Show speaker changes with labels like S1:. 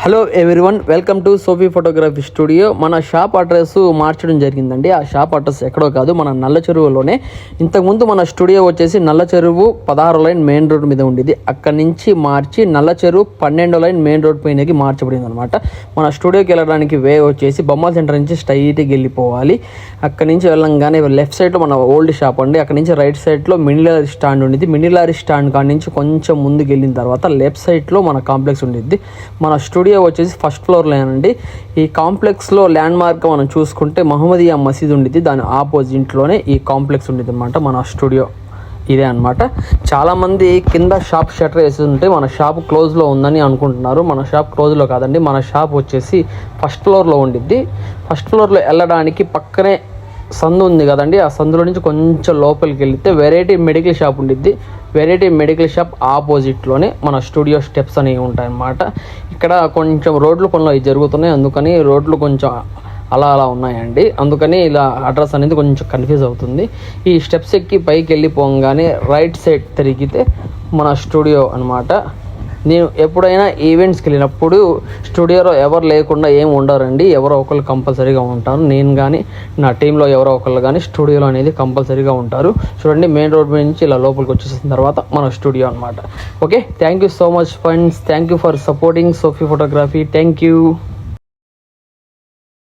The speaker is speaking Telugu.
S1: Hello everyone, welcome to Sophie photography studio. మన షాప్ అడ్రస్ మార్చడం జరిగిందండి. ఆ షాప్ అడ్రస్ ఎక్కడో కాదు, మన నల్ల చెరువులోనే. ఇంతకుముందు మన స్టూడియో వచ్చేసి నల్ల చెరువు 16 లైన్ మెయిన్ రోడ్ మీద ఉండేది. అక్కడి నుంచి మార్చి నల్ల చెరువు 12 లైన్ మెయిన్ రోడ్ పైనకి మార్చబడింది అనమాట. మన స్టూడియోకి వెళ్ళడానికి వే వచ్చేసి బొమ్మల సెంటర్ నుంచి స్ట్రైట్గా వెళ్ళిపోవాలి. అక్కడి నుంచి వెళ్ళంగానే లెఫ్ట్ సైడ్లో మన ఓల్డ్ షాప్ అండి. అక్కడి నుంచి రైట్ సైడ్లో మినీ లారీ స్టాండ్ ఉండేది. మినీ లారీ స్టాండ్ కాడి నుంచి కొంచెం ముందుకు వెళ్ళిన తర్వాత లెఫ్ట్ సైడ్లో మన కాంప్లెక్స్ ఉండేది. మన స్టూడియో వచ్చేసి ఫస్ట్ ఫ్లోర్లోనండి. ఈ కాంప్లెక్స్లో ల్యాండ్ మార్క్ మనం చూసుకుంటే మహమ్మదియా మసీద్ ఉండేది. దాని ఆపోజిట్లోనే ఈ కాంప్లెక్స్ ఉండేది అనమాట. మన స్టూడియో ఇదే అనమాట. చాలామంది కింద షాప్ షట్టర్ వేసి ఉంటే మన షాప్ క్లోజ్లో ఉందని అనుకుంటున్నారు. మన షాప్ క్లోజ్లో కాదండి. మన షాప్ వచ్చేసి ఫస్ట్ ఫ్లోర్లో ఉండిద్ది. ఫస్ట్ ఫ్లోర్లో వెళ్ళడానికి పక్కనే సందు ఉంది కదండి. ఆ సందులో నుంచి కొంచెం లోపలికి వెళ్తే వెరైటీ మెడికల్ షాప్ ఉండిద్ది. వెరైటీ మెడికల్ షాప్ ఆపోజిట్లోనే మన స్టూడియో స్టెప్స్ అనేవి ఉంటాయన్నమాట. ఇక్కడ కొంచెం రోడ్లు పనులు జరుగుతున్నాయి, అందుకని రోడ్లు కొంచెం అలా ఉన్నాయండి. అందుకని ఇలా అడ్రస్ అనేది కొంచెం కన్ఫ్యూజ్ అవుతుంది. ఈ స్టెప్స్ ఎక్కి పైకి వెళ్ళిపోగానే రైట్ సైడ్ తిరిగితే మన స్టూడియో అనమాట. నేను ఎప్పుడైనా ఈవెంట్స్కి వెళ్ళినప్పుడు స్టూడియోలో ఎవరు లేకుండా ఏం ఉండరండి. ఎవరో ఒకళ్ళు కంపల్సరీగా ఉంటారు. నేను కానీ నా టీంలో ఎవరో ఒకళ్ళు కానీ స్టూడియోలో అనేది కంపల్సరీగా ఉంటారు. చూడండి, మెయిన్ రోడ్ నుంచి ఇలా లోపలికి వచ్చేసిన తర్వాత మన స్టూడియో అనమాట. Okay, thank you so much friends. Thank you for supporting Sophie photography. Thank you.